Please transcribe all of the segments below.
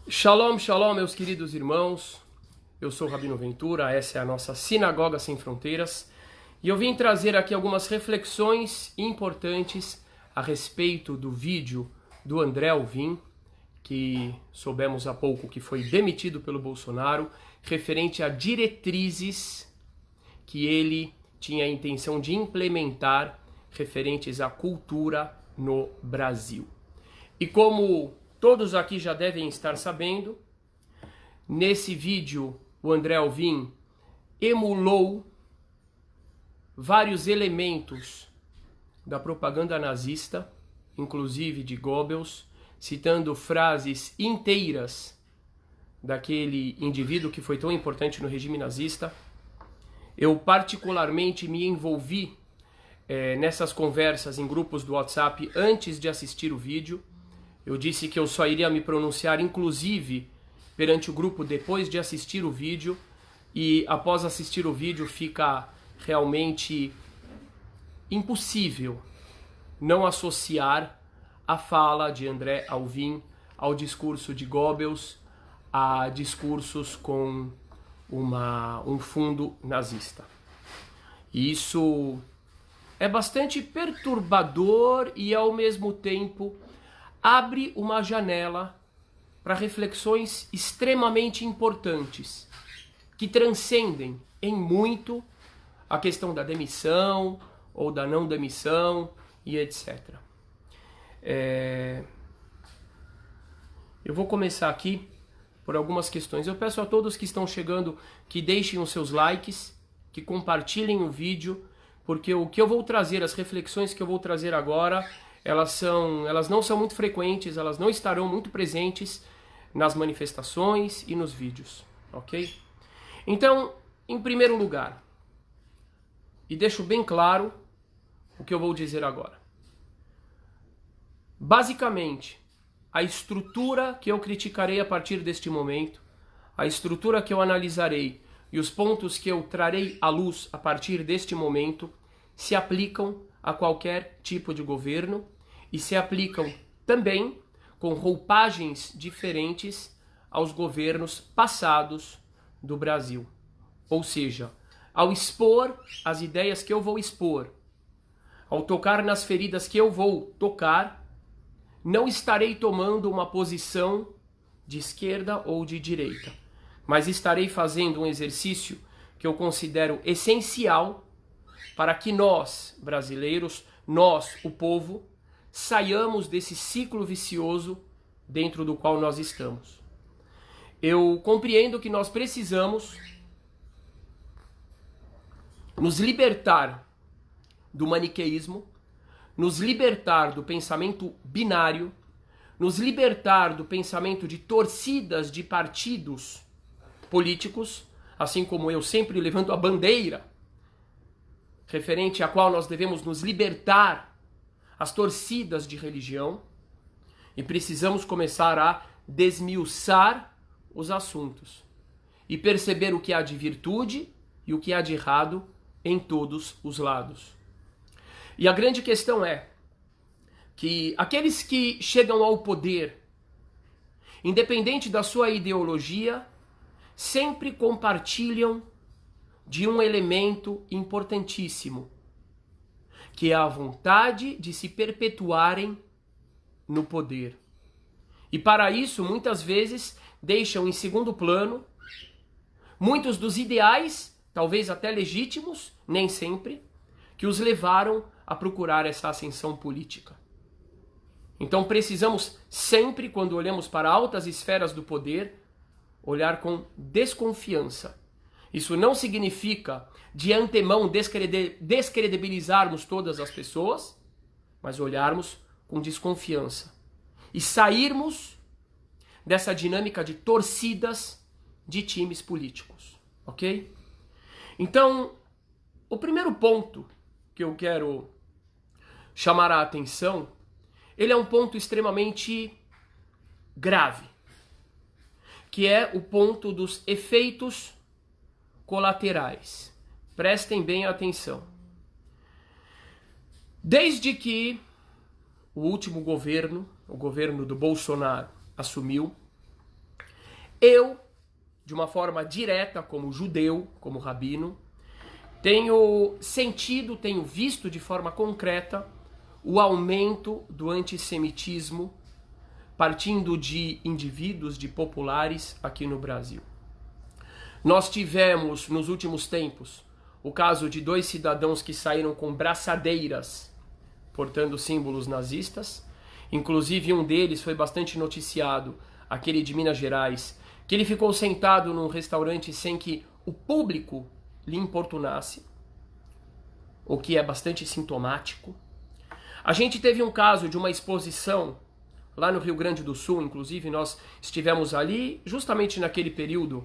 Shalom, shalom, meus queridos irmãos. Eu sou o Rabino Ventura, essa é a nossa Sinagoga Sem Fronteiras. E eu vim trazer aqui algumas reflexões importantes a respeito do vídeo do André Alvim, que soubemos há pouco que foi demitido pelo Bolsonaro, referente a diretrizes que ele tinha a intenção de implementar referentes à cultura no Brasil. E como todos aqui já devem estar sabendo, nesse vídeo o André Alvim emulou vários elementos da propaganda nazista, inclusive de Goebbels, citando frases inteiras daquele indivíduo que foi tão importante no regime nazista. Eu particularmente me envolvi nessas conversas em grupos do WhatsApp antes de assistir o vídeo. Eu disse que eu só iria me pronunciar, inclusive, perante o grupo depois de assistir o vídeo. E após assistir o vídeo fica realmente impossível não associar a fala de André Alvim ao discurso de Goebbels, a discursos com um fundo nazista. E isso é bastante perturbador e, ao mesmo tempo, abre uma janela para reflexões extremamente importantes, que transcendem em muito a questão da demissão ou da não demissão e etc. Eu vou começar aqui por algumas questões. Eu peço a todos que estão chegando que deixem os seus likes, que compartilhem o vídeo, porque o que eu vou trazer, as reflexões que eu vou trazer agora, elas não são muito frequentes, elas não estarão muito presentes nas manifestações e nos vídeos, ok? Então, em primeiro lugar, e deixo bem claro o que eu vou dizer agora. Basicamente, a estrutura que eu criticarei a partir deste momento, a estrutura que eu analisarei e os pontos que eu trarei à luz a partir deste momento se aplicam a qualquer tipo de governo e se aplicam também com roupagens diferentes aos governos passados do Brasil. Ou seja, ao expor as ideias que eu vou expor, ao tocar nas feridas que eu vou tocar, não estarei tomando uma posição de esquerda ou de direita, mas estarei fazendo um exercício que eu considero essencial para que nós, brasileiros, nós, o povo, saiamos desse ciclo vicioso dentro do qual nós estamos. Eu compreendo que nós precisamos nos libertar do maniqueísmo, nos libertar do pensamento binário, nos libertar do pensamento de torcidas de partidos políticos, assim como eu sempre levanto a bandeira referente à qual nós devemos nos libertar as torcidas de religião, e precisamos começar a desmiuçar os assuntos e perceber o que há de virtude e o que há de errado em todos os lados. E a grande questão é que aqueles que chegam ao poder, independente da sua ideologia, sempre compartilham de um elemento importantíssimo, que é a vontade de se perpetuarem no poder. E para isso, muitas vezes, deixam em segundo plano muitos dos ideais, talvez até legítimos, nem sempre, que os levaram a procurar essa ascensão política. Então precisamos sempre, quando olhamos para altas esferas do poder, olhar com desconfiança. Isso não significa, de antemão, descredibilizarmos todas as pessoas, mas olharmos com desconfiança e sairmos dessa dinâmica de torcidas de times políticos, ok? Então, o primeiro ponto que eu quero chamar a atenção, ele é um ponto extremamente grave, que é o ponto dos efeitos colaterais. Prestem bem atenção. Desde que o último governo, o governo do Bolsonaro, assumiu, Eu, de uma forma direta, como judeu, como rabino, tenho sentido, tenho visto de forma concreta o aumento do antissemitismo partindo de indivíduos, de populares aqui no Brasil. Nós tivemos, nos últimos tempos, o caso de 2 cidadãos que saíram com braçadeiras portando símbolos nazistas. Inclusive um deles foi bastante noticiado, aquele de Minas Gerais, que ele ficou sentado num restaurante sem que o público lhe importunasse, o que é bastante sintomático. A gente teve um caso de uma exposição lá no Rio Grande do Sul, inclusive nós estivemos ali justamente naquele período,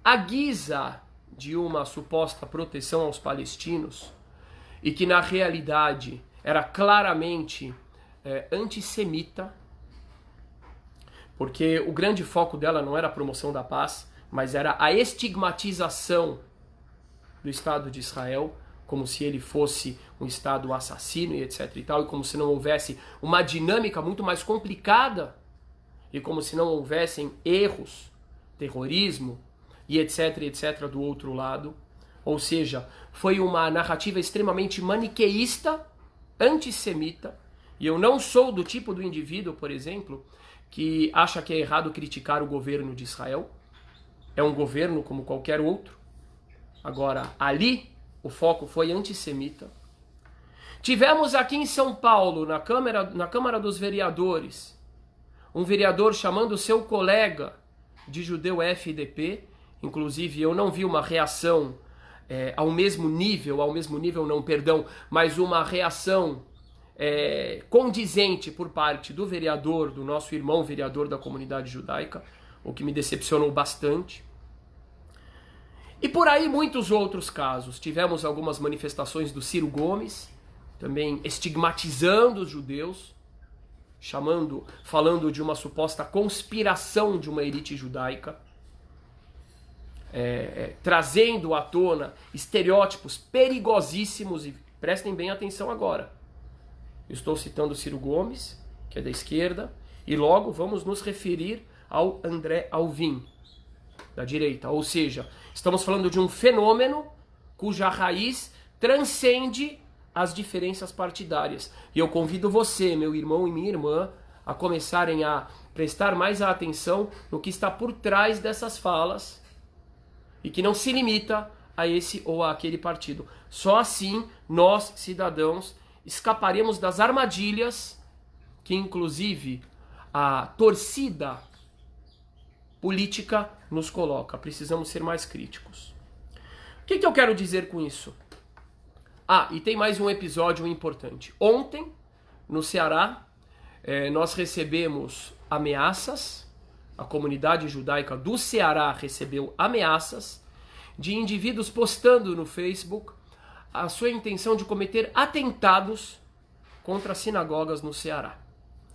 à guisa de uma suposta proteção aos palestinos, e que na realidade era claramente antissemita, porque o grande foco dela não era a promoção da paz, mas era a estigmatização do Estado de Israel, como se ele fosse um Estado assassino e etc e tal, e como se não houvesse uma dinâmica muito mais complicada, e como se não houvessem erros, terrorismo e etc do outro lado. Ou seja, foi uma narrativa extremamente maniqueísta, antissemita, e eu não sou do tipo do indivíduo, por exemplo, que acha que é errado criticar o governo de Israel. É um governo como qualquer outro. Agora, ali, o foco foi antissemita. Tivemos aqui em São Paulo, na Câmara dos Vereadores, um vereador chamando seu colega de judeu FDP. Inclusive, eu não vi uma reação ao mesmo nível não, perdão, mas uma reação condizente por parte do vereador, do nosso irmão vereador da comunidade judaica, o que me decepcionou bastante. E por aí muitos outros casos. Tivemos algumas manifestações do Ciro Gomes, também estigmatizando os judeus, falando de uma suposta conspiração de uma elite judaica, trazendo à tona estereótipos perigosíssimos, e prestem bem atenção agora. Eu estou citando o Ciro Gomes, que é da esquerda, e logo vamos nos referir ao André Alvim, da direita. Ou seja, estamos falando de um fenômeno cuja raiz transcende as diferenças partidárias. E eu convido você, meu irmão e minha irmã, a começarem a prestar mais atenção no que está por trás dessas falas e que não se limita a esse ou a aquele partido. Só assim nós, cidadãos, escaparemos das armadilhas que inclusive a torcida política nos coloca. Precisamos ser mais críticos. O que eu quero dizer com isso? E tem mais um episódio importante. Ontem, no Ceará, nós recebemos ameaças, a comunidade judaica do Ceará recebeu ameaças de indivíduos postando no Facebook a sua intenção de cometer atentados contra sinagogas no Ceará.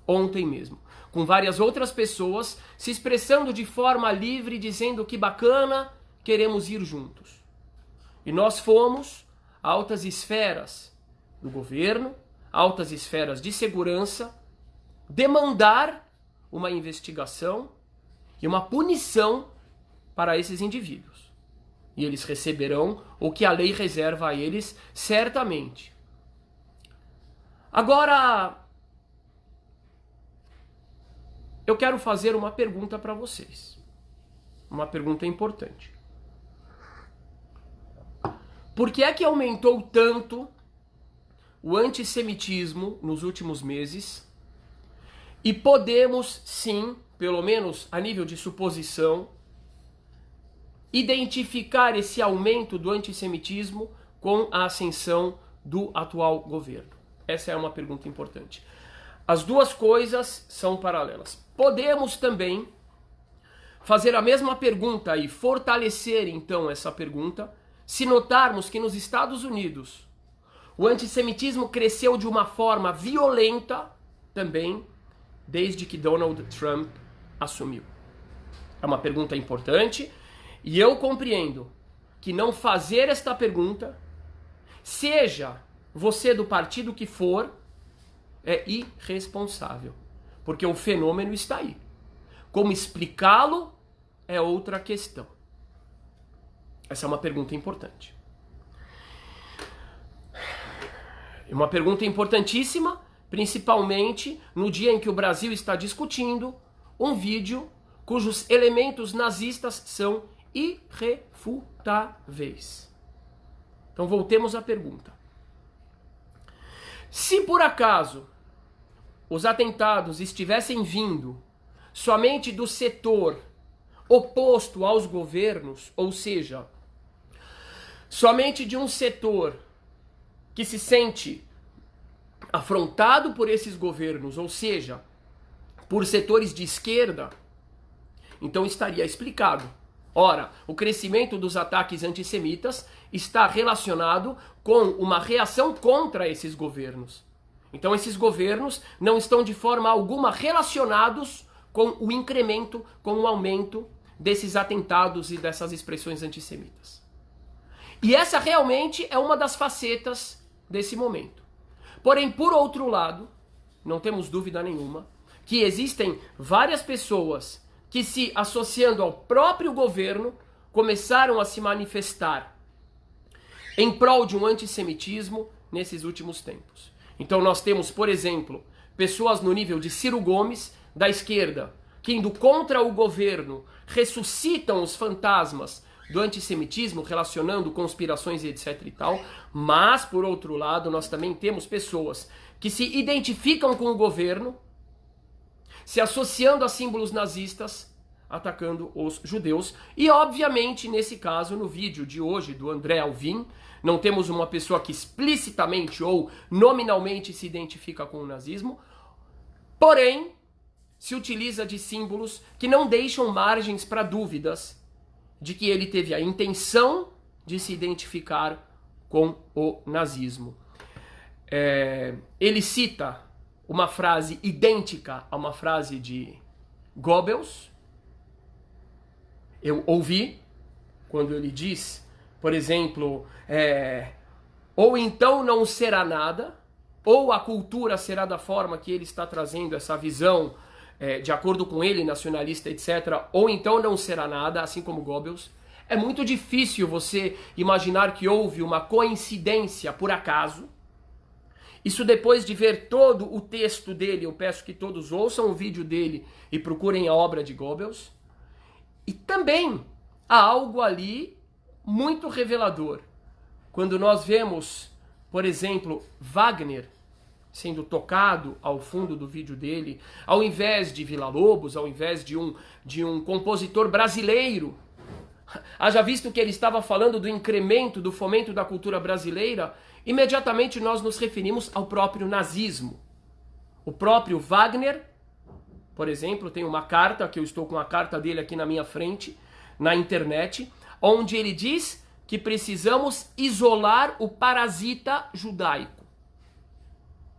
Ontem mesmo. Com várias outras pessoas se expressando de forma livre, dizendo que bacana, queremos ir juntos. E nós fomos a altas esferas do governo, altas esferas de segurança, demandar uma investigação e uma punição para esses indivíduos. E eles receberão o que a lei reserva a eles, certamente. Agora, eu quero fazer uma pergunta para vocês. Uma pergunta importante. Por que é que aumentou tanto o antissemitismo nos últimos meses? E podemos, sim, pelo menos a nível de suposição, identificar esse aumento do antissemitismo com a ascensão do atual governo? Essa é uma pergunta importante. As duas coisas são paralelas. Podemos também fazer a mesma pergunta e fortalecer então essa pergunta se notarmos que nos Estados Unidos o antissemitismo cresceu de uma forma violenta também desde que Donald Trump assumiu. É uma pergunta importante e eu compreendo que não fazer esta pergunta, seja você do partido que for, é irresponsável, porque o fenômeno está aí. Como explicá-lo é outra questão. Essa é uma pergunta importante. É uma pergunta importantíssima, principalmente no dia em que o Brasil está discutindo um vídeo cujos elementos nazistas são irrefutáveis. Então voltemos à pergunta. Se por acaso os atentados estivessem vindo somente do setor oposto aos governos, ou seja, somente de um setor que se sente afrontado por esses governos, ou seja, por setores de esquerda, então estaria explicado. Ora, o crescimento dos ataques antissemitas está relacionado com uma reação contra esses governos. Então esses governos não estão de forma alguma relacionados com o incremento, com o aumento desses atentados e dessas expressões antissemitas. E essa realmente é uma das facetas desse momento. Porém, por outro lado, não temos dúvida nenhuma que existem várias pessoas que, se associando ao próprio governo, começaram a se manifestar em prol de um antissemitismo nesses últimos tempos. Então nós temos, por exemplo, pessoas no nível de Ciro Gomes, da esquerda, que indo contra o governo ressuscitam os fantasmas do antissemitismo, relacionando conspirações e etc e tal, mas, por outro lado, nós também temos pessoas que se identificam com o governo, se associando a símbolos nazistas, atacando os judeus. E, obviamente, nesse caso, no vídeo de hoje do André Alvim, não temos uma pessoa que explicitamente ou nominalmente se identifica com o nazismo, porém, se utiliza de símbolos que não deixam margens para dúvidas de que ele teve a intenção de se identificar com o nazismo. Ele cita uma frase idêntica a uma frase de Goebbels. Eu ouvi quando ele diz, por exemplo, ou então não será nada, ou a cultura será da forma que ele está trazendo essa visão, de acordo com ele, nacionalista, etc., ou então não será nada, assim como Goebbels. É muito difícil você imaginar que houve uma coincidência por acaso. Isso depois de ver todo o texto dele, eu peço que todos ouçam o vídeo dele e procurem a obra de Goebbels. E também há algo ali muito revelador. Quando nós vemos, por exemplo, Wagner sendo tocado ao fundo do vídeo dele, ao invés de Villa-Lobos, ao invés de um compositor brasileiro, haja visto que ele estava falando do incremento, do fomento da cultura brasileira, imediatamente nós nos referimos ao próprio nazismo. O próprio Wagner, por exemplo, tem uma carta, que eu estou com a carta dele aqui na minha frente, na internet, onde ele diz que precisamos isolar o parasita judaico.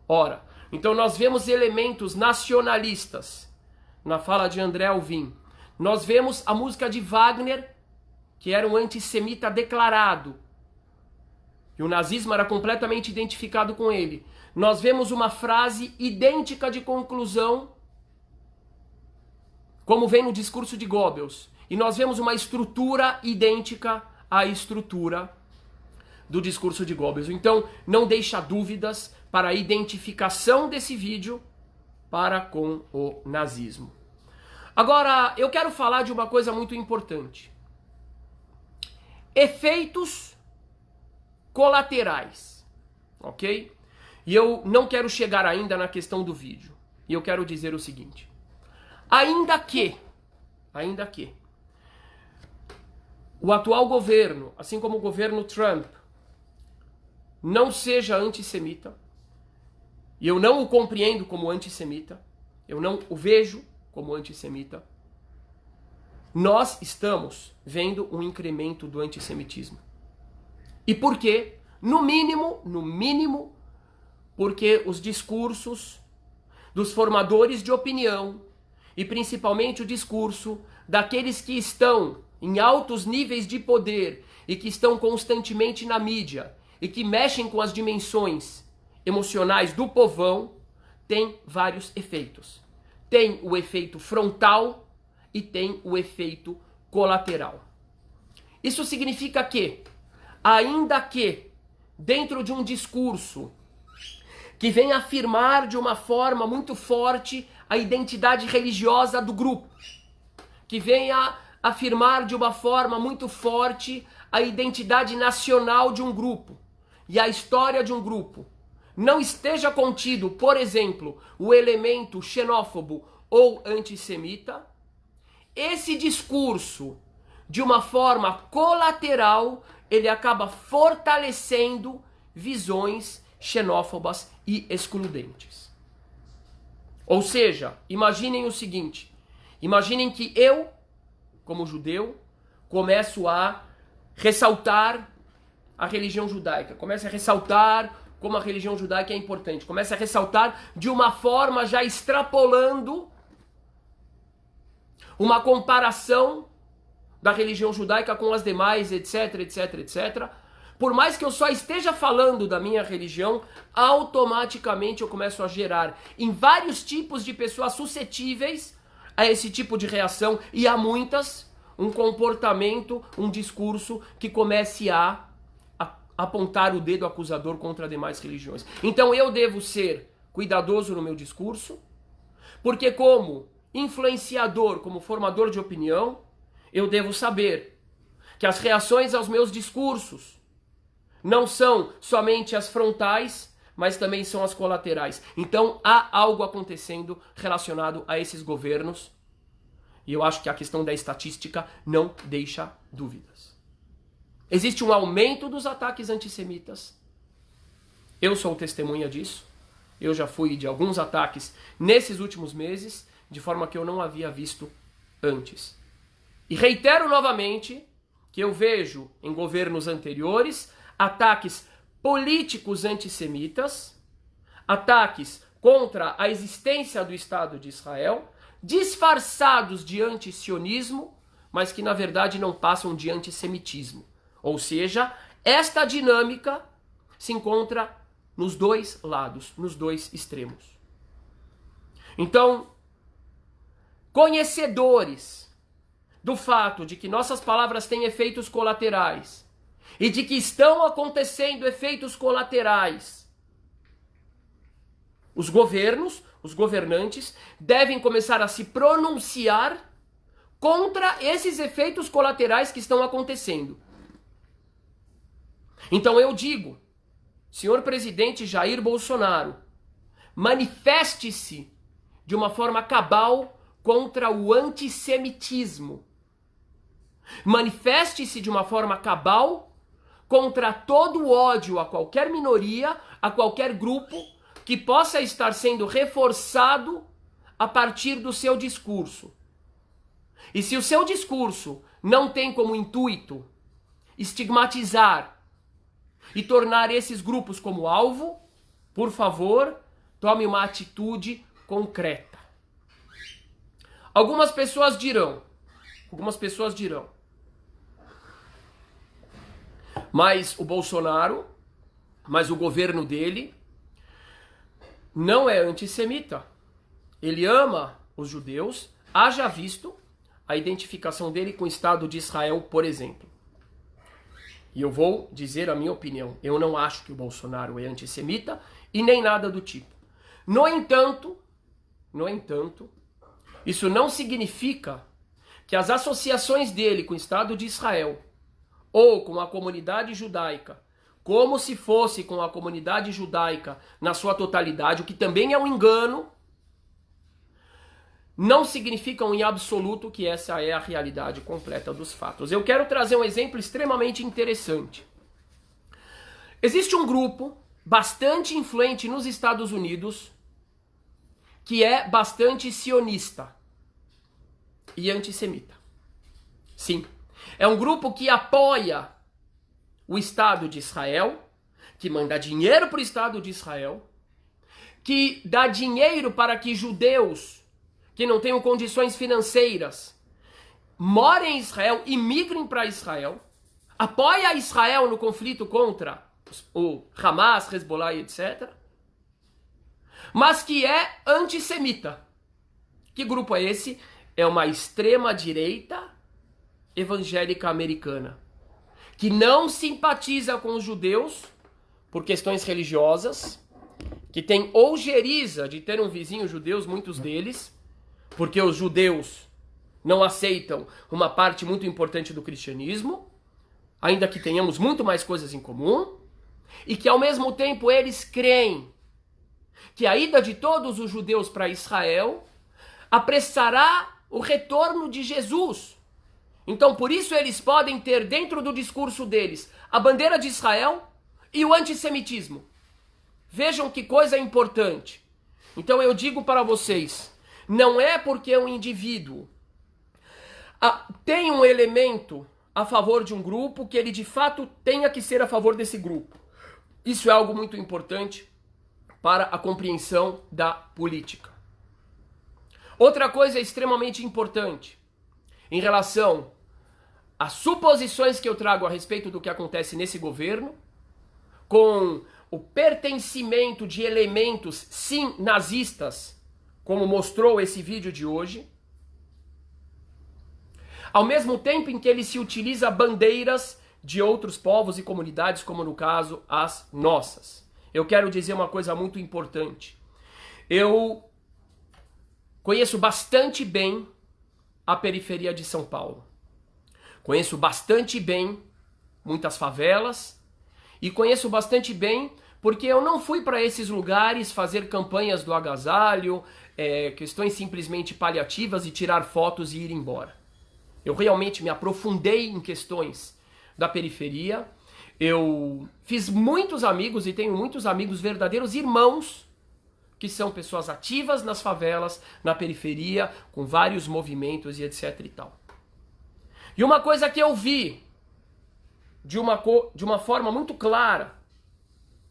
Ora, então nós vemos elementos nacionalistas na fala de André Alvim. Nós vemos a música de Wagner, que era um antissemita declarado. E o nazismo era completamente identificado com ele. Nós vemos uma frase idêntica de conclusão, como vem no discurso de Goebbels. E nós vemos uma estrutura idêntica à estrutura do discurso de Goebbels. Então, não deixa dúvidas para a identificação desse vídeo para com o nazismo. Agora, eu quero falar de uma coisa muito importante. Efeitos colaterais, ok? E eu não quero chegar ainda na questão do vídeo. E eu quero dizer o seguinte. Ainda que o atual governo, assim como o governo Trump, não seja antissemita, e eu não o compreendo como antissemita, eu não o vejo como antissemita, nós estamos vendo um incremento do antissemitismo. E por quê? No mínimo, porque os discursos dos formadores de opinião, e principalmente o discurso daqueles que estão em altos níveis de poder e que estão constantemente na mídia e que mexem com as dimensões emocionais do povão, tem vários efeitos. Tem o efeito frontal, e tem o efeito colateral. Isso significa que, ainda que dentro de um discurso que vem afirmar de uma forma muito forte a identidade religiosa do grupo, que venha afirmar de uma forma muito forte a identidade nacional de um grupo e a história de um grupo, não esteja contido, por exemplo, o elemento xenófobo ou antissemita, esse discurso, de uma forma colateral, ele acaba fortalecendo visões xenófobas e excludentes. Ou seja, imaginem o seguinte, imaginem que eu, como judeu, começo a ressaltar a religião judaica, começo a ressaltar como a religião judaica é importante, começo a ressaltar de uma forma já extrapolando uma comparação da religião judaica com as demais, etc, etc, etc. Por mais que eu só esteja falando da minha religião, automaticamente eu começo a gerar em vários tipos de pessoas suscetíveis a esse tipo de reação, e há muitas, um comportamento, um discurso que comece a apontar o dedo acusador contra demais religiões. Então eu devo ser cuidadoso no meu discurso, porque como influenciador, como formador de opinião, eu devo saber que as reações aos meus discursos não são somente as frontais, mas também são as colaterais. Então há algo acontecendo relacionado a esses governos, e eu acho que a questão da estatística não deixa dúvidas. Existe um aumento dos ataques antissemitas. Eu sou testemunha disso. Eu já fui de alguns ataques nesses últimos meses, de forma que eu não havia visto antes. E reitero novamente que eu vejo em governos anteriores ataques políticos antissemitas, ataques contra a existência do Estado de Israel, disfarçados de antisionismo, mas que na verdade não passam de antissemitismo. Ou seja, esta dinâmica se encontra nos dois lados, nos dois extremos. Então, conhecedores do fato de que nossas palavras têm efeitos colaterais e de que estão acontecendo efeitos colaterais, os governos, os governantes, devem começar a se pronunciar contra esses efeitos colaterais que estão acontecendo. Então eu digo, senhor presidente Jair Bolsonaro, manifeste-se de uma forma cabal contra o antissemitismo. Manifeste-se de uma forma cabal contra todo o ódio a qualquer minoria, a qualquer grupo que possa estar sendo reforçado a partir do seu discurso. E se o seu discurso não tem como intuito estigmatizar e tornar esses grupos como alvo, por favor, tome uma atitude concreta. Algumas pessoas dirão, mas o Bolsonaro, mas o governo dele não é antissemita. Ele ama os judeus, haja visto a identificação dele com o Estado de Israel, por exemplo. E eu vou dizer a minha opinião. Eu não acho que o Bolsonaro é antissemita e nem nada do tipo. No entanto, isso não significa que as associações dele com o Estado de Israel ou com a comunidade judaica, como se fosse com a comunidade judaica na sua totalidade, o que também é um engano, não significam em absoluto que essa é a realidade completa dos fatos. Eu quero trazer um exemplo extremamente interessante. Existe um grupo bastante influente nos Estados Unidos que é bastante sionista e antissemita. Sim, é um grupo que apoia o Estado de Israel, que manda dinheiro para o Estado de Israel, que dá dinheiro para que judeus que não tenham condições financeiras morem em Israel e migrem para Israel, apoia Israel no conflito contra o Hamas, Hezbollah e etc., mas que é antissemita. Que grupo é esse? é uma extrema-direita evangélica americana, que não simpatiza com os judeus por questões religiosas, que tem ojeriza de ter um vizinho judeu, muitos deles, porque os judeus não aceitam uma parte muito importante do cristianismo, ainda que tenhamos muito mais coisas em comum, e que ao mesmo tempo eles creem que a ida de todos os judeus para Israel apressará o retorno de Jesus. Então por isso eles podem ter dentro do discurso deles a bandeira de Israel e o antissemitismo. Vejam que coisa importante. Então eu digo para vocês, não é porque um indivíduo tem um elemento a favor de um grupo que ele de fato tenha que ser a favor desse grupo. Isso é algo muito importante para a compreensão da política. Outra coisa extremamente importante em relação às suposições que eu trago a respeito do que acontece nesse governo, com o pertencimento de elementos, sim, nazistas, como mostrou esse vídeo de hoje, ao mesmo tempo em que ele se utiliza bandeiras de outros povos e comunidades, como no caso as nossas. Eu quero dizer uma coisa muito importante. Eu conheço bastante bem a periferia de São Paulo. Conheço bastante bem muitas favelas e conheço bastante bem porque eu não fui para esses lugares fazer campanhas do agasalho, questões simplesmente paliativas e tirar fotos e ir embora. Eu realmente me aprofundei em questões da periferia. Eu fiz muitos amigos e tenho muitos amigos verdadeiros irmãos que são pessoas ativas nas favelas, na periferia, com vários movimentos e etc e tal. E uma coisa que eu vi de uma forma muito clara,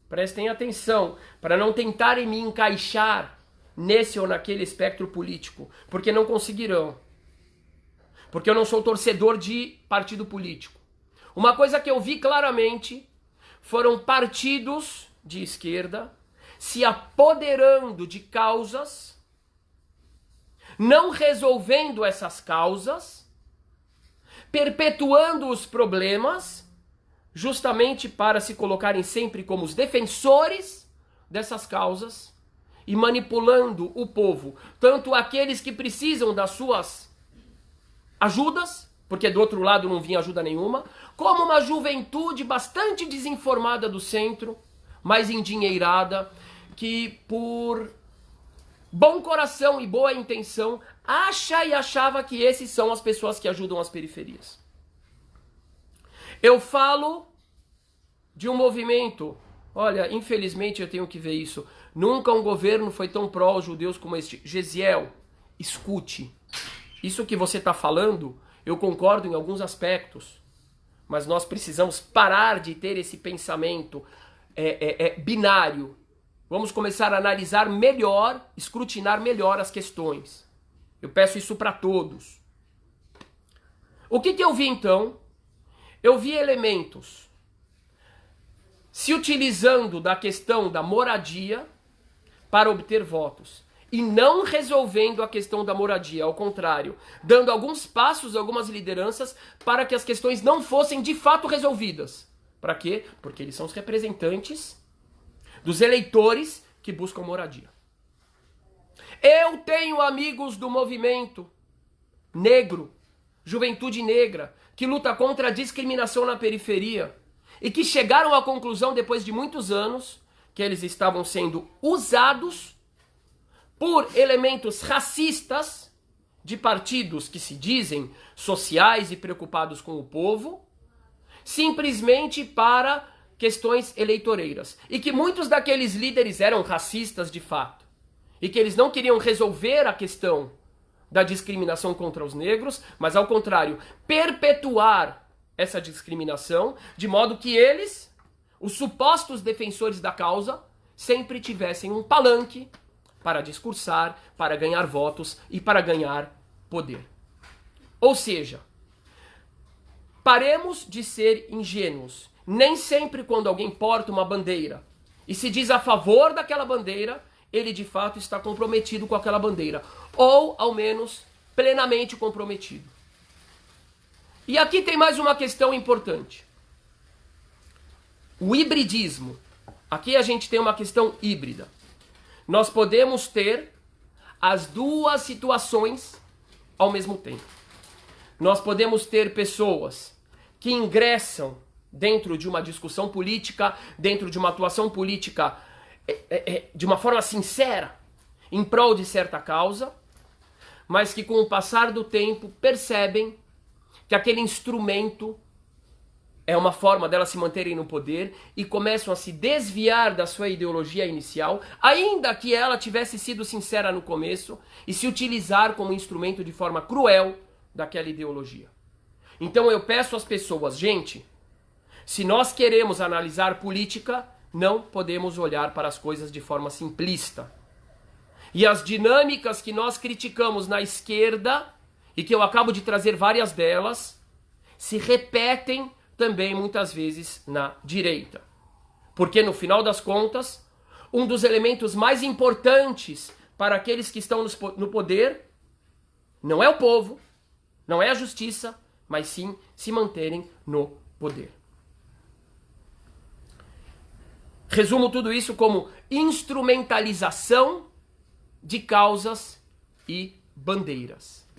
prestem atenção, para não tentarem me encaixar nesse ou naquele espectro político, porque não conseguirão. Porque eu não sou torcedor de partido político. Uma coisa que eu vi claramente foram partidos de esquerda se apoderando de causas, não resolvendo essas causas, perpetuando os problemas, justamente para se colocarem sempre como os defensores dessas causas e manipulando o povo, tanto aqueles que precisam das suas ajudas, porque do outro lado não vinha ajuda nenhuma, como uma juventude bastante desinformada do centro, mais endinheirada, que por bom coração e boa intenção achava que esses são as pessoas que ajudam as periferias. Eu falo de um movimento, olha, infelizmente eu tenho que ver isso, nunca um governo foi tão pró aos judeus como este. Gesiel, escute, isso que você está falando, eu concordo em alguns aspectos, mas nós precisamos parar de ter esse pensamento binário. Vamos começar a analisar melhor, escrutinar melhor as questões. Eu peço isso para todos. O que eu vi então? Eu vi elementos se utilizando da questão da moradia para obter votos. E não resolvendo a questão da moradia, ao contrário, dando alguns passos, algumas lideranças para que as questões não fossem de fato resolvidas. Para quê? Porque eles são os representantes dos eleitores que buscam moradia. Eu tenho amigos do movimento negro, juventude negra, que luta contra a discriminação na periferia e que chegaram à conclusão, depois de muitos anos, que eles estavam sendo usados por elementos racistas de partidos que se dizem sociais e preocupados com o povo, simplesmente para questões eleitoreiras. E que muitos daqueles líderes eram racistas de fato. E que eles não queriam resolver a questão da discriminação contra os negros, mas ao contrário, perpetuar essa discriminação, de modo que eles, os supostos defensores da causa, sempre tivessem um palanque para discursar, para ganhar votos e para ganhar poder. Ou seja, paremos de ser ingênuos. Nem sempre quando alguém porta uma bandeira e se diz a favor daquela bandeira, ele de fato está comprometido com aquela bandeira. Ou, ao menos, plenamente comprometido. E aqui tem mais uma questão importante. O hibridismo. Aqui a gente tem uma questão híbrida. Nós podemos ter as duas situações ao mesmo tempo. Nós podemos ter pessoas que ingressam dentro de uma discussão política, dentro de uma atuação política de uma forma sincera, em prol de certa causa, mas que com o passar do tempo percebem que aquele instrumento é uma forma delas se manterem no poder e começam a se desviar da sua ideologia inicial, ainda que ela tivesse sido sincera no começo, e se utilizar como instrumento de forma cruel daquela ideologia. Então eu peço às pessoas, gente, se nós queremos analisar política, não podemos olhar para as coisas de forma simplista. E as dinâmicas que nós criticamos na esquerda, e que eu acabo de trazer várias delas, se repetem também muitas vezes na direita. Porque no final das contas, um dos elementos mais importantes para aqueles que estão no poder não é o povo, não é a justiça, mas sim se manterem no poder. Resumo tudo isso como instrumentalização de causas e bandeiras.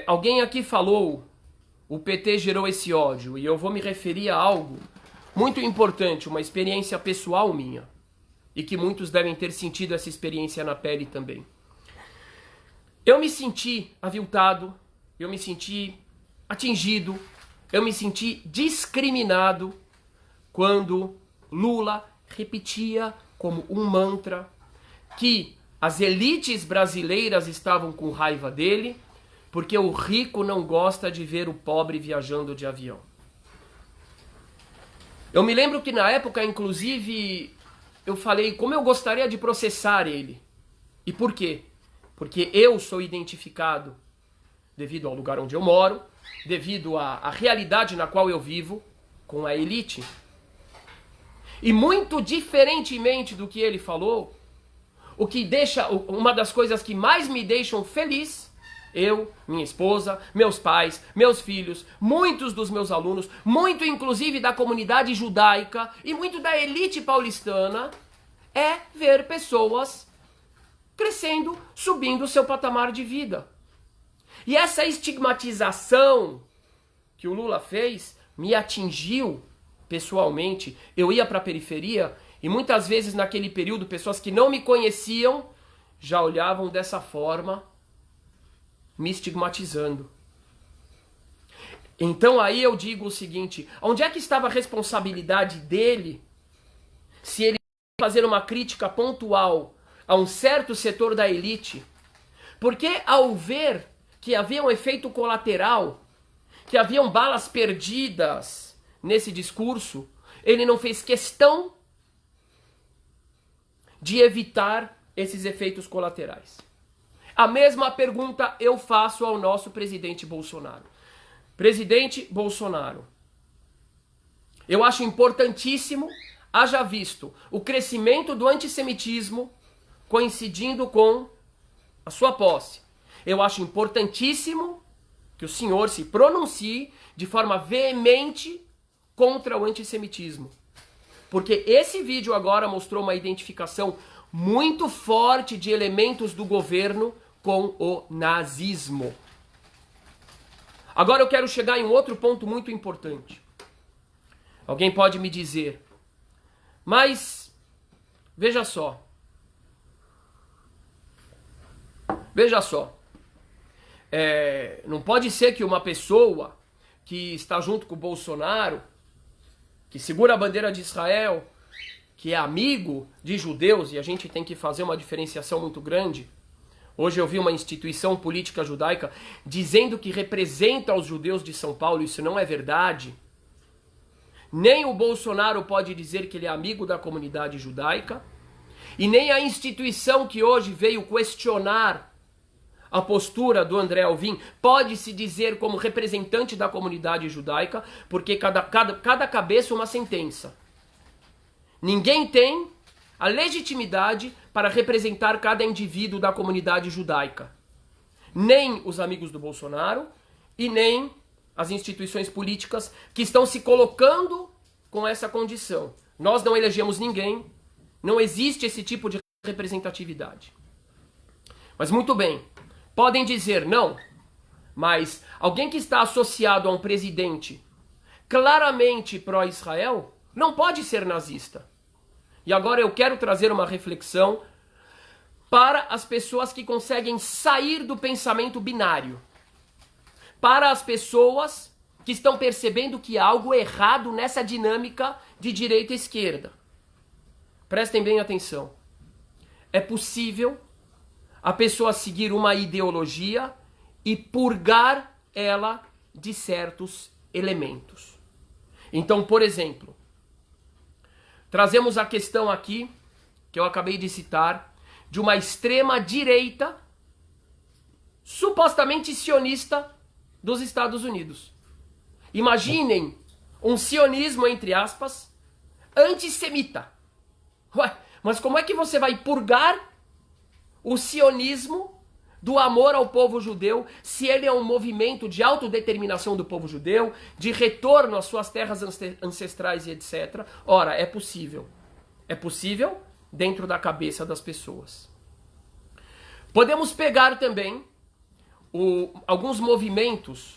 Alguém aqui falou, o PT gerou esse ódio, e eu vou me referir a algo muito importante, uma experiência pessoal minha, e que muitos devem ter sentido essa experiência na pele também. Eu me senti aviltado, eu me senti atingido, eu me senti discriminado quando Lula repetia como um mantra que as elites brasileiras estavam com raiva dele porque o rico não gosta de ver o pobre viajando de avião. Eu me lembro que na época, inclusive, eu falei como eu gostaria de processar ele. E por quê? Porque eu sou identificado, devido ao lugar onde eu moro, devido à realidade na qual eu vivo, com a elite. E muito diferentemente do que ele falou, o que deixa, uma das coisas que mais me deixam feliz, eu, minha esposa, meus pais, meus filhos, muitos dos meus alunos, muito inclusive da comunidade judaica e muito da elite paulistana, é ver pessoas crescendo, subindo o seu patamar de vida. E essa estigmatização que o Lula fez me atingiu pessoalmente. Eu ia para a periferia e muitas vezes naquele período pessoas que não me conheciam já olhavam dessa forma, me estigmatizando. Então aí eu digo o seguinte, onde é que estava a responsabilidade dele se ele fazer uma crítica pontual a um certo setor da elite? Porque ao ver que havia um efeito colateral, que haviam balas perdidas nesse discurso, ele não fez questão de evitar esses efeitos colaterais. A mesma pergunta eu faço ao nosso presidente Bolsonaro. Presidente Bolsonaro, eu acho importantíssimo, haja visto o crescimento do antissemitismo coincidindo com a sua posse. Eu acho importantíssimo que o senhor se pronuncie de forma veemente contra o antissemitismo. Porque esse vídeo agora mostrou uma identificação muito forte de elementos do governo com o nazismo. Agora eu quero chegar em um outro ponto muito importante. Alguém pode me dizer, mas veja só. Veja só. Não pode ser que uma pessoa que está junto com o Bolsonaro, que segura a bandeira de Israel, que é amigo de judeus, e a gente tem que fazer uma diferenciação muito grande. Hoje eu vi uma instituição política judaica dizendo que representa os judeus de São Paulo, isso não é verdade. Nem o Bolsonaro pode dizer que ele é amigo da comunidade judaica, e nem a instituição que hoje veio questionar a postura do André Alvim pode se dizer como representante da comunidade judaica, porque cada cabeça uma sentença. Ninguém tem a legitimidade para representar cada indivíduo da comunidade judaica. nem os amigos do Bolsonaro e nem as instituições políticas que estão se colocando com essa condição. Nós não elegemos ninguém, não existe esse tipo de representatividade. Mas muito bem, podem dizer não, mas alguém que está associado a um presidente claramente pró-Israel não pode ser nazista. E agora eu quero trazer uma reflexão para as pessoas que conseguem sair do pensamento binário. Para as pessoas que estão percebendo que há algo errado nessa dinâmica de direita e esquerda. Prestem bem atenção. É possível a pessoa seguir uma ideologia e purgar ela de certos elementos. Então, por exemplo, trazemos a questão aqui, que eu acabei de citar, de uma extrema-direita supostamente sionista dos Estados Unidos. Imaginem um sionismo, entre aspas, antissemita. Ué, mas como é que você vai purgar o sionismo do amor ao povo judeu, se ele é um movimento de autodeterminação do povo judeu, de retorno às suas terras ancestrais e etc. Ora, é possível. É possível dentro da cabeça das pessoas. Podemos pegar também alguns movimentos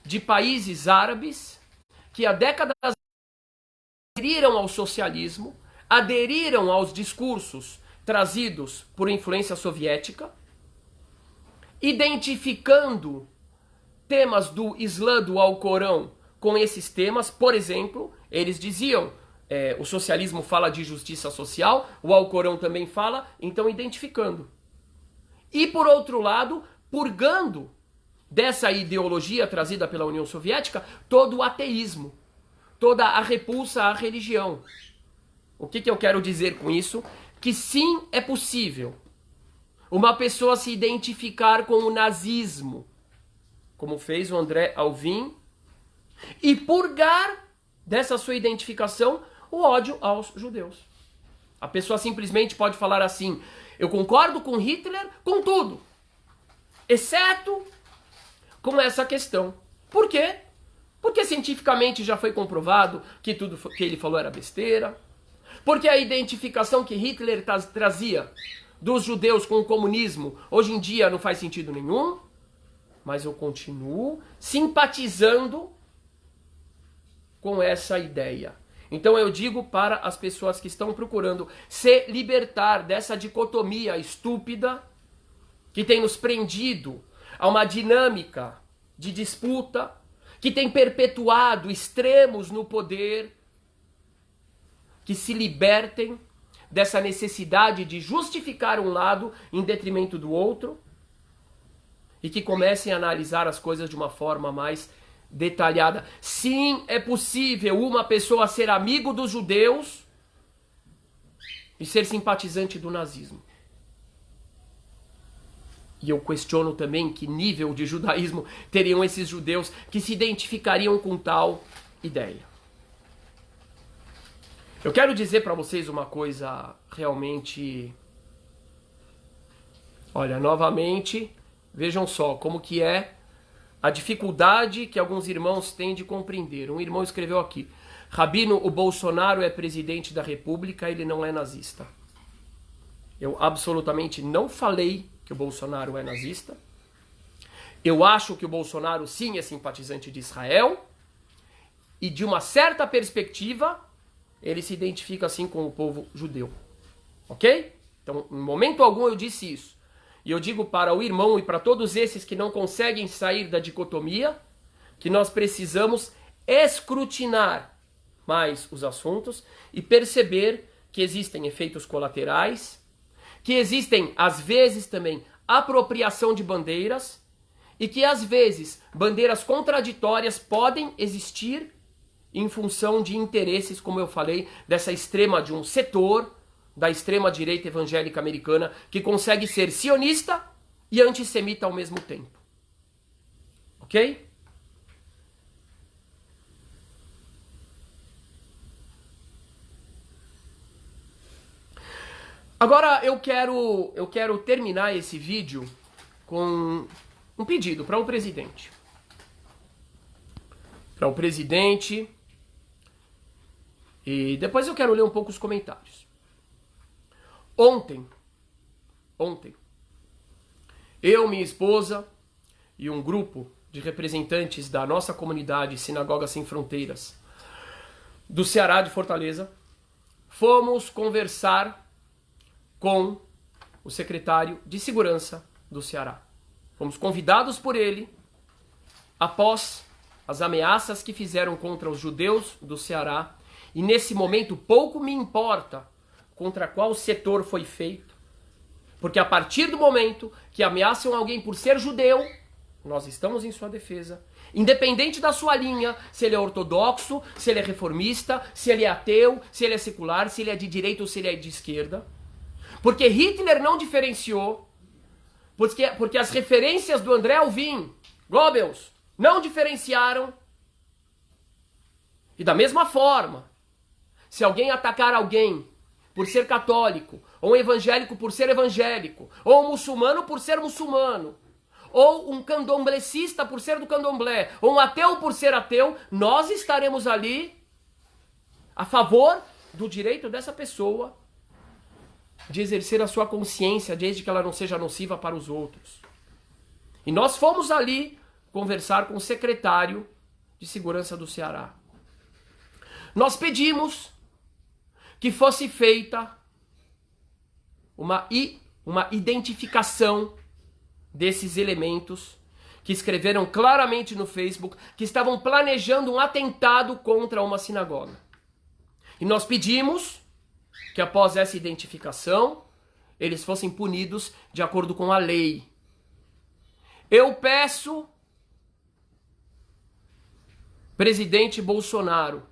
de países árabes que há décadas aderiram ao socialismo, aderiram aos discursos trazidos por influência soviética, identificando temas do Islã, do Alcorão, com esses temas. Por exemplo, eles diziam, o socialismo fala de justiça social, o Alcorão também fala, então identificando. E por outro lado, purgando dessa ideologia trazida pela União Soviética todo o ateísmo, toda a repulsa à religião. O que eu quero dizer com isso? Que sim, é possível uma pessoa se identificar com o nazismo, como fez o André Alvim, e purgar dessa sua identificação o ódio aos judeus. A pessoa simplesmente pode falar assim: eu concordo com Hitler com tudo, exceto com essa questão. Por quê? Porque cientificamente já foi comprovado que tudo que ele falou era besteira. Porque a identificação que Hitler trazia dos judeus com o comunismo hoje em dia não faz sentido nenhum. Mas eu continuo simpatizando com essa ideia. Então eu digo para as pessoas que estão procurando se libertar dessa dicotomia estúpida que tem nos prendido a uma dinâmica de disputa, que tem perpetuado extremos no poder, que se libertem dessa necessidade de justificar um lado em detrimento do outro e que comecem a analisar as coisas de uma forma mais detalhada. Sim, é possível uma pessoa ser amigo dos judeus e ser simpatizante do nazismo. E eu questiono também que nível de judaísmo teriam esses judeus que se identificariam com tal ideia. Eu quero dizer para vocês uma coisa realmente... Olha, novamente, vejam só como que é a dificuldade que alguns irmãos têm de compreender. Um irmão escreveu aqui: Rabino, o Bolsonaro é presidente da República, ele não é nazista. Eu absolutamente não falei que o Bolsonaro é nazista. Eu acho que o Bolsonaro sim é simpatizante de Israel e de uma certa perspectiva ele se identifica assim com o povo judeu. Ok? Então, em momento algum eu disse isso. E eu digo para o irmão e para todos esses que não conseguem sair da dicotomia, que nós precisamos escrutinar mais os assuntos e perceber que existem efeitos colaterais, que existem, às vezes, também apropriação de bandeiras, e que, às vezes, bandeiras contraditórias podem existir em função de interesses, como eu falei, dessa extrema, de um setor da extrema-direita evangélica americana que consegue ser sionista e antissemita ao mesmo tempo. Ok? Agora eu quero terminar esse vídeo com um pedido para o presidente. Para o presidente. E depois eu quero ler um pouco os comentários. Ontem, eu, minha esposa e um grupo de representantes da nossa comunidade Sinagoga Sem Fronteiras do Ceará de Fortaleza, fomos conversar com o secretário de Segurança do Ceará. Fomos convidados por ele após as ameaças que fizeram contra os judeus do Ceará. E nesse momento pouco me importa contra qual setor foi feito, porque a partir do momento que ameaçam alguém por ser judeu, nós estamos em sua defesa, independente da sua linha, se ele é ortodoxo, se ele é reformista, se ele é ateu, se ele é secular, se ele é de direita ou se ele é de esquerda. Porque Hitler não diferenciou, porque as referências do André Alvim, Goebbels, não diferenciaram. E da mesma forma, se alguém atacar alguém por ser católico, ou um evangélico por ser evangélico, ou um muçulmano por ser muçulmano, ou um candomblecista por ser do candomblé, ou um ateu por ser ateu, nós estaremos ali a favor do direito dessa pessoa de exercer a sua consciência, desde que ela não seja nociva para os outros. E nós fomos ali conversar com o secretário de Segurança do Ceará. Nós pedimos que fosse feita uma identificação desses elementos que escreveram claramente no Facebook que estavam planejando um atentado contra uma sinagoga. E nós pedimos que após essa identificação, eles fossem punidos de acordo com a lei. Eu peço, presidente Bolsonaro,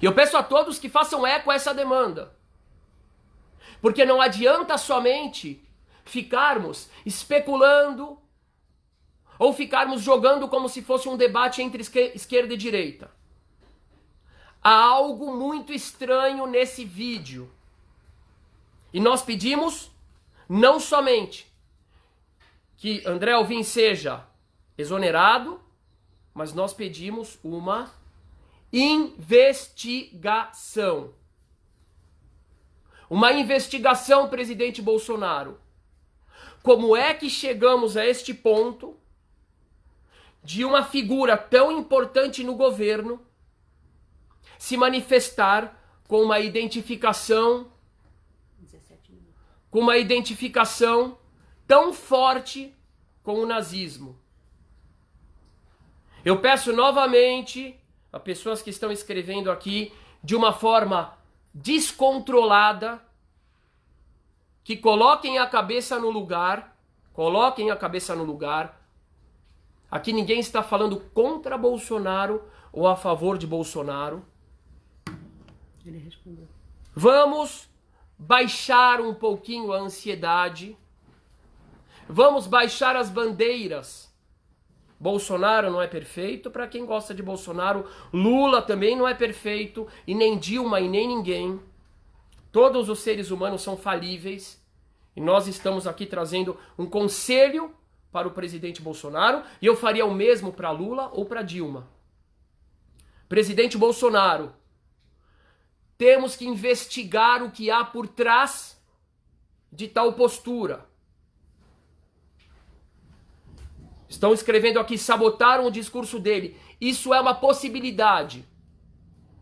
e eu peço a todos que façam eco a essa demanda. Porque não adianta somente ficarmos especulando ou ficarmos jogando como se fosse um debate entre esquerda e direita. Há algo muito estranho nesse vídeo. E nós pedimos não somente que André Alvim seja exonerado, mas nós pedimos uma investigação. Uma investigação, presidente Bolsonaro. Como é que chegamos a este ponto de uma figura tão importante no governo se manifestar com uma identificação tão forte com o nazismo? Eu peço novamente a pessoas que estão escrevendo aqui de uma forma descontrolada, que coloquem a cabeça no lugar, Aqui ninguém está falando contra Bolsonaro ou a favor de Bolsonaro. Ele respondeu. Vamos baixar um pouquinho a ansiedade. Vamos baixar as bandeiras. Bolsonaro não é perfeito, para quem gosta de Bolsonaro. Lula também não é perfeito, e nem Dilma e nem ninguém. Todos os seres humanos são falíveis, e nós estamos aqui trazendo um conselho para o presidente Bolsonaro, e eu faria o mesmo para Lula ou para Dilma. Presidente Bolsonaro, temos que investigar o que há por trás de tal postura. Estão escrevendo aqui, sabotaram o discurso dele. Isso é uma possibilidade.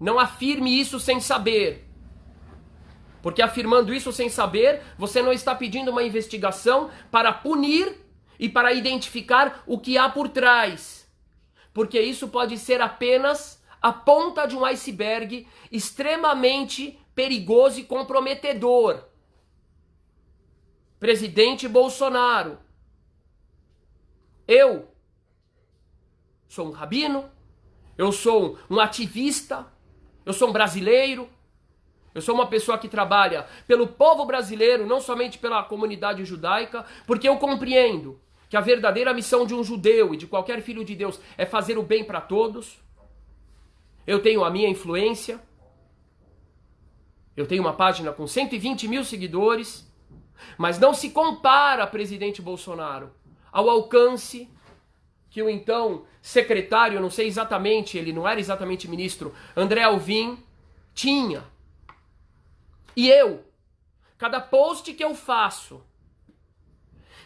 Não afirme isso sem saber. Porque afirmando isso sem saber, você não está pedindo uma investigação para punir e para identificar o que há por trás. Porque isso pode ser apenas a ponta de um iceberg extremamente perigoso e comprometedor. Presidente Bolsonaro, eu sou um rabino, eu sou um ativista, eu sou um brasileiro, eu sou uma pessoa que trabalha pelo povo brasileiro, não somente pela comunidade judaica, porque eu compreendo que a verdadeira missão de um judeu e de qualquer filho de Deus é fazer o bem para todos. Eu tenho a minha influência, eu tenho uma página com 120 mil seguidores, Mas não se compara, presidente Bolsonaro, ao alcance que o então secretário, não sei exatamente, ele não era exatamente ministro, André Alvim, tinha. E eu, cada post que eu faço,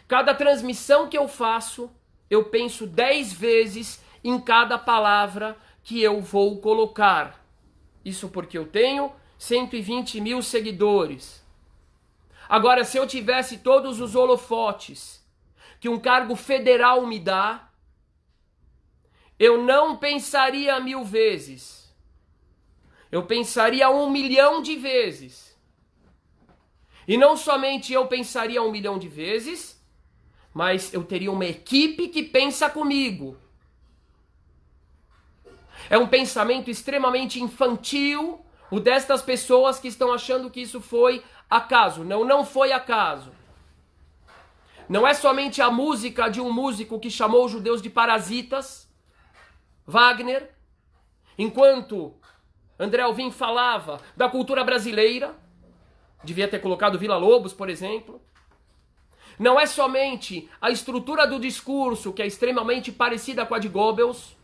cada transmissão que eu faço, eu penso 10 vezes em cada palavra que eu vou colocar. Isso porque eu tenho 120 mil seguidores. Agora, se eu tivesse todos os holofotes que um cargo federal me dá, eu não pensaria 1000 vezes. Eu pensaria 1 milhão de vezes. E não somente eu pensaria 1 milhão de vezes, mas eu teria uma equipe que pensa comigo. É um pensamento extremamente infantil, o destas pessoas que estão achando que isso foi acaso. Não, não foi acaso. Não é somente a música de um músico que chamou os judeus de parasitas, Wagner, enquanto André Alvim falava da cultura brasileira, devia ter colocado Villa-Lobos, por exemplo. Não é somente a estrutura do discurso, que é extremamente parecida com a de Goebbels.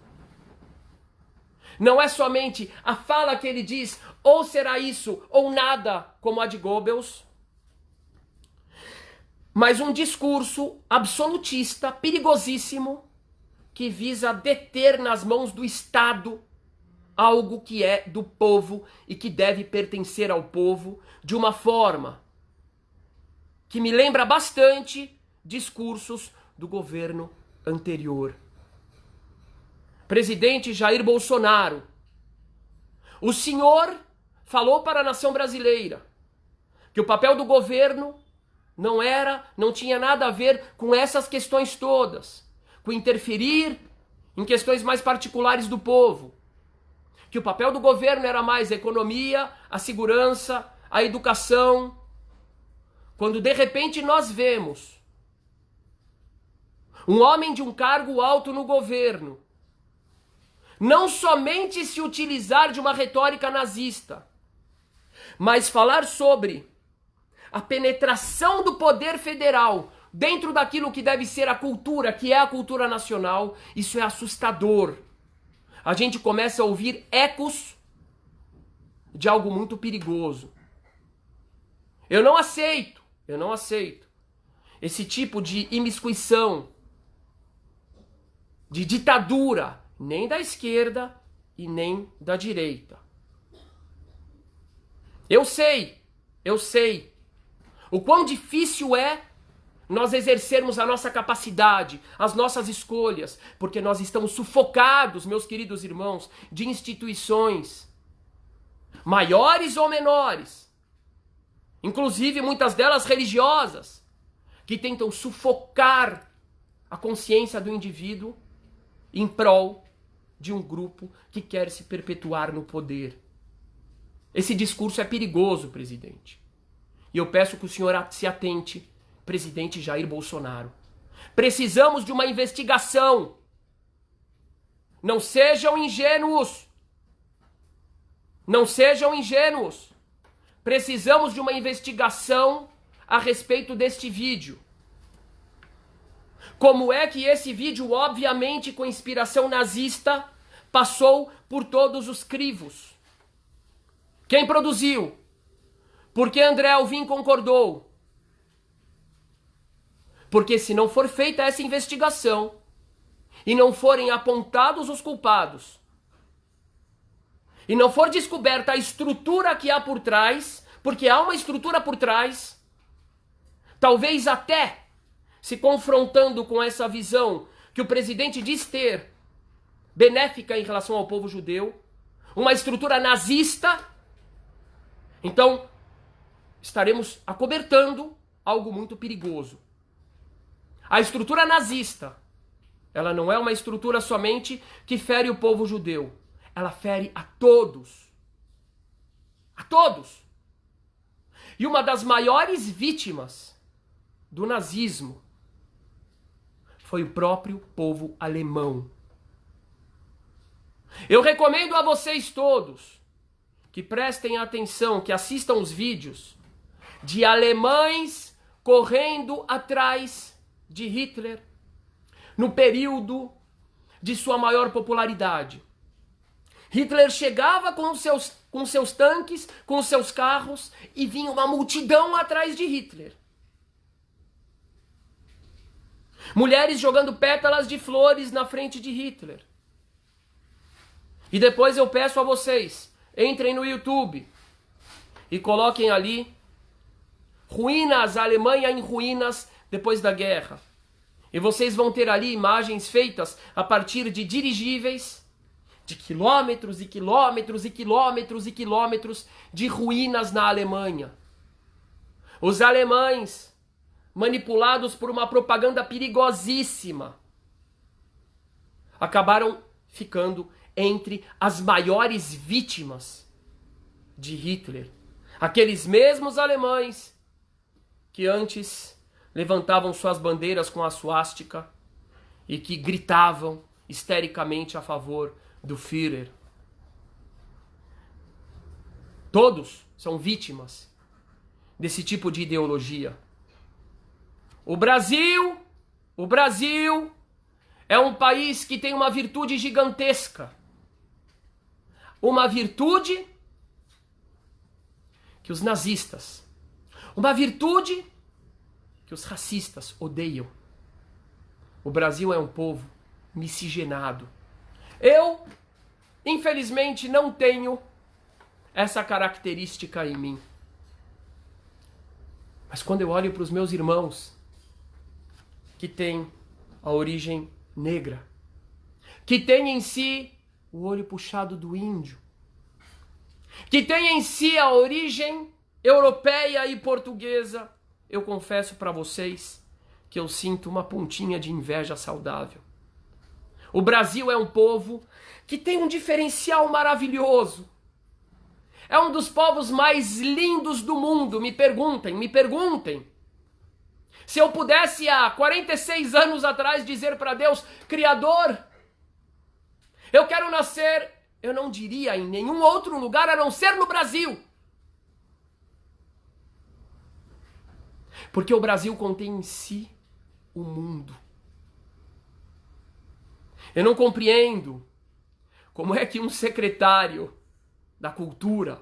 Não é somente a fala que ele diz, ou será isso ou nada, como a de Goebbels. Mas um discurso absolutista, perigosíssimo, que visa deter nas mãos do Estado algo que é do povo e que deve pertencer ao povo de uma forma que me lembra bastante discursos do governo anterior. Presidente Jair Bolsonaro, o senhor falou para a nação brasileira que o papel do governo não tinha nada a ver com essas questões todas, com interferir em questões mais particulares do povo. Que o papel do governo era mais a economia, a segurança, a educação. Quando de repente nós vemos um homem de um cargo alto no governo não somente se utilizar de uma retórica nazista, mas falar sobre a penetração do poder federal dentro daquilo que deve ser a cultura, que é a cultura nacional, isso é assustador. A gente começa a ouvir ecos de algo muito perigoso. Eu não aceito esse tipo de imiscuição, de ditadura, nem da esquerda e nem da direita. Eu sei o quão difícil é nós exercermos a nossa capacidade, as nossas escolhas, porque nós estamos sufocados, meus queridos irmãos, de instituições, maiores ou menores, inclusive muitas delas religiosas, que tentam sufocar a consciência do indivíduo em prol de um grupo que quer se perpetuar no poder. Esse discurso é perigoso, presidente. E eu peço que o senhor se atente, presidente Jair Bolsonaro. Precisamos de uma investigação. Não sejam ingênuos. Não sejam ingênuos. Precisamos de uma investigação a respeito deste vídeo. Como é que esse vídeo, obviamente com inspiração nazista, passou por todos os crivos? Quem produziu? Por que André Alvim concordou? Porque se não for feita essa investigação e não forem apontados os culpados e não for descoberta a estrutura que há por trás, porque há uma estrutura por trás, talvez até se confrontando com essa visão que o presidente diz ter, benéfica em relação ao povo judeu, uma estrutura nazista, então estaremos acobertando algo muito perigoso. A estrutura nazista, ela não é uma estrutura somente que fere o povo judeu. Ela fere a todos. A todos. E uma das maiores vítimas do nazismo foi o próprio povo alemão. Eu recomendo a vocês todos que prestem atenção, que assistam os vídeos de alemães correndo atrás de Hitler no período de sua maior popularidade. Hitler chegava com seus tanques, com seus carros, e vinha uma multidão atrás de Hitler. Mulheres jogando pétalas de flores na frente de Hitler. E depois eu peço a vocês, entrem no YouTube e coloquem ali ruínas, a Alemanha em ruínas depois da guerra. E vocês vão ter ali imagens feitas a partir de dirigíveis, de quilômetros e quilômetros e quilômetros e quilômetros de ruínas na Alemanha. Os alemães, manipulados por uma propaganda perigosíssima, acabaram ficando entre as maiores vítimas de Hitler. Aqueles mesmos alemães que antes levantavam suas bandeiras com a suástica e que gritavam histericamente a favor do Führer. Todos são vítimas desse tipo de ideologia. O Brasil é um país que tem uma virtude gigantesca. Uma virtude que os nazistas, uma virtude que os racistas odeiam. O Brasil é um povo miscigenado. Eu, infelizmente, não tenho essa característica em mim. Mas quando eu olho para os meus irmãos, que têm a origem negra, que têm em si o olho puxado do índio, que têm em si a origem europeia e portuguesa, eu confesso para vocês que eu sinto uma pontinha de inveja saudável. O Brasil é um povo que tem um diferencial maravilhoso. É um dos povos mais lindos do mundo. Me perguntem. Se eu pudesse há 46 anos atrás dizer para Deus, Criador, eu quero nascer, eu não diria em nenhum outro lugar a não ser no Brasil. Porque o Brasil contém em si o mundo. Eu não compreendo como é que um secretário da cultura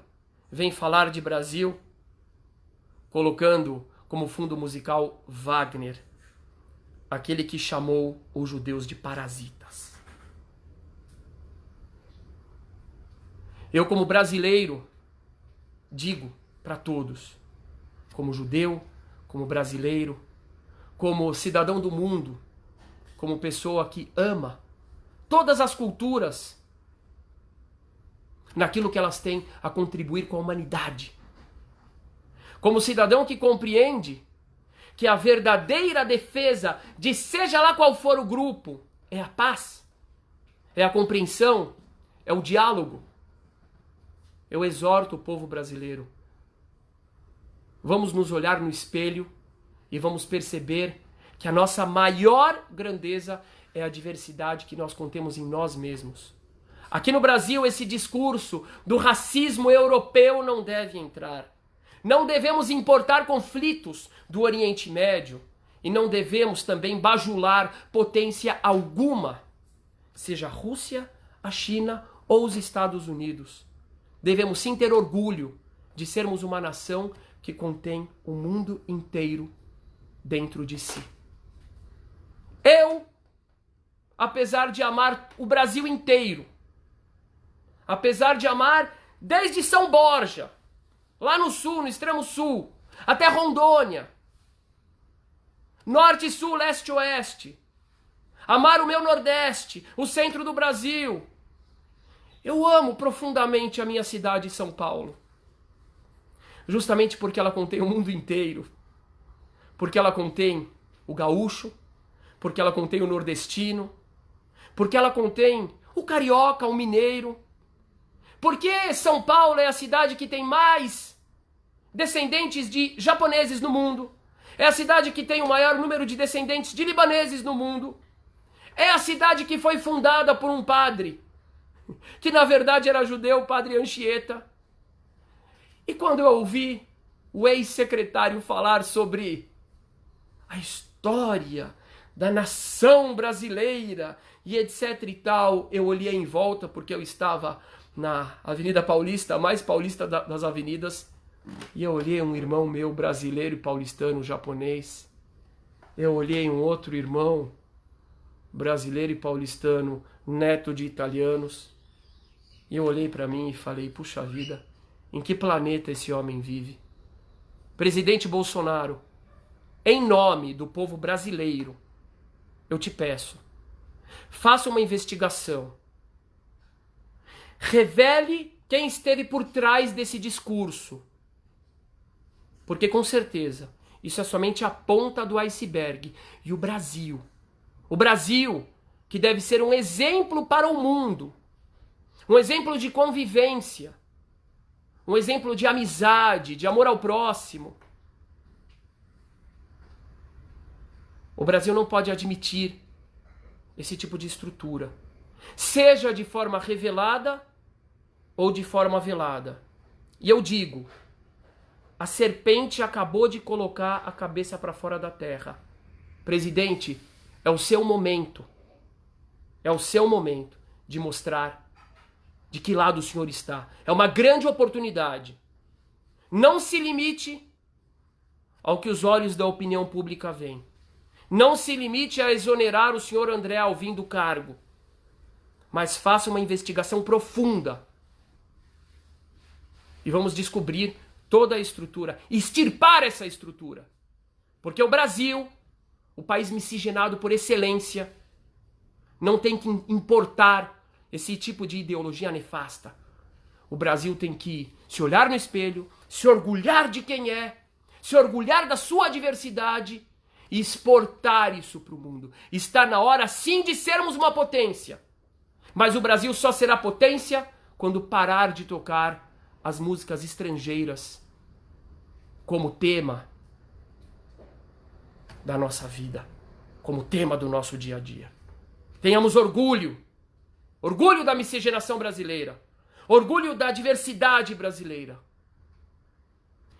vem falar de Brasil colocando como fundo musical Wagner, aquele que chamou os judeus de parasitas. Eu, como brasileiro, digo para todos, como judeu, como brasileiro, como cidadão do mundo, como pessoa que ama todas as culturas naquilo que elas têm a contribuir com a humanidade. Como cidadão que compreende que a verdadeira defesa de seja lá qual for o grupo é a paz, é a compreensão, é o diálogo. Eu exorto o povo brasileiro. Vamos nos olhar no espelho e vamos perceber que a nossa maior grandeza é a diversidade que nós contemos em nós mesmos. Aqui no Brasil, esse discurso do racismo europeu não deve entrar. Não devemos importar conflitos do Oriente Médio e não devemos também bajular potência alguma, seja a Rússia, a China ou os Estados Unidos. Devemos sim ter orgulho de sermos uma nação que contém o mundo inteiro dentro de si. Eu, apesar de amar o Brasil inteiro, apesar de amar desde São Borja, lá no sul, no extremo sul, até Rondônia, norte, sul, leste, oeste, amar o meu Nordeste, o centro do Brasil. Eu amo profundamente a minha cidade, São Paulo, justamente porque ela contém o mundo inteiro, porque ela contém o gaúcho, porque ela contém o nordestino, porque ela contém o carioca, o mineiro. Porque São Paulo é a cidade que tem mais descendentes de japoneses no mundo. É a cidade que tem o maior número de descendentes de libaneses no mundo. É a cidade que foi fundada por um padre, que na verdade era judeu, o padre Anchieta. E quando eu ouvi o ex-secretário falar sobre a história da nação brasileira e etc e tal. Eu olhei em volta porque eu estava na Avenida Paulista, a mais paulista das avenidas, e eu olhei um irmão meu brasileiro e paulistano, japonês. Eu olhei um outro irmão brasileiro e paulistano, neto de italianos. E eu olhei para mim e falei, puxa vida, em que planeta esse homem vive? Presidente Bolsonaro, em nome do povo brasileiro, eu te peço, faça uma investigação. Revele quem esteve por trás desse discurso. Porque com certeza, isso é somente a ponta do iceberg. E o Brasil, que deve ser um exemplo para o mundo, um exemplo de convivência, um exemplo de amizade, de amor ao próximo. O Brasil não pode admitir esse tipo de estrutura, seja de forma revelada ou de forma velada. E eu digo, a serpente acabou de colocar a cabeça para fora da terra. Presidente, é o seu momento. É o seu momento de mostrar de que lado o senhor está. É uma grande oportunidade. Não se limite ao que os olhos da opinião pública veem. Não se limite a exonerar o senhor André Alvim do cargo. Mas faça uma investigação profunda. E vamos descobrir toda a estrutura. Extirpar essa estrutura. Porque o Brasil, o país miscigenado por excelência, não tem que importar esse tipo de ideologia nefasta. O Brasil tem que se olhar no espelho, se orgulhar de quem é, se orgulhar da sua diversidade e exportar isso para o mundo. Está na hora sim de sermos uma potência. Mas o Brasil só será potência quando parar de tocar as músicas estrangeiras como tema da nossa vida, como tema do nosso dia a dia. Tenhamos orgulho da miscigenação brasileira, orgulho da diversidade brasileira.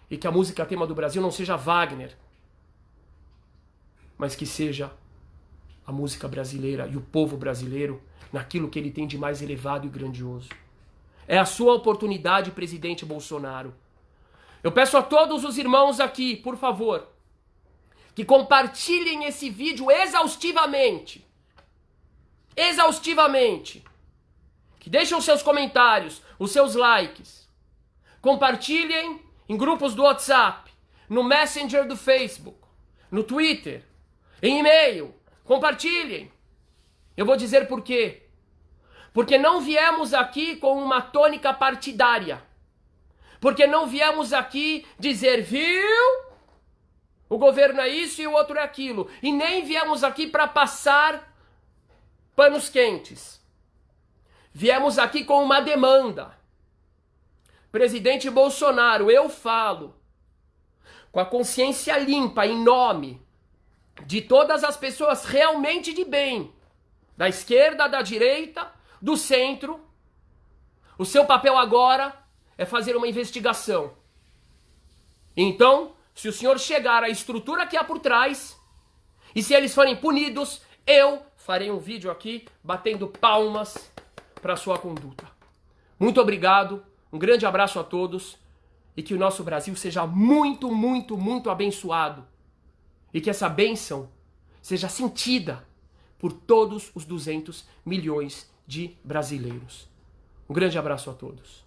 E que a música tema do Brasil não seja Wagner, mas que seja a música brasileira e o povo brasileiro naquilo que ele tem de mais elevado e grandioso. É a sua oportunidade, presidente Bolsonaro. Eu peço a todos os irmãos aqui, por favor, que compartilhem esse vídeo exaustivamente. Que deixem os seus comentários, os seus likes. Compartilhem em grupos do WhatsApp, no Messenger do Facebook, no Twitter, em e-mail. Compartilhem. Eu vou dizer por quê. Porque não viemos aqui com uma tônica partidária. Porque não viemos aqui dizer, viu? O governo é isso e o outro é aquilo. E nem viemos aqui para passar panos quentes. Viemos aqui com uma demanda. Presidente Bolsonaro, eu falo com a consciência limpa em nome de todas as pessoas realmente de bem, da esquerda, da direita, do centro. O seu papel agora é fazer uma investigação. Então, se o senhor chegar à estrutura que há por trás, e se eles forem punidos, eu farei um vídeo aqui batendo palmas para a sua conduta. Muito obrigado, um grande abraço a todos, e que o nosso Brasil seja muito, muito, muito abençoado. E que essa bênção seja sentida por todos os 200 milhões de brasileiros. Um grande abraço a todos.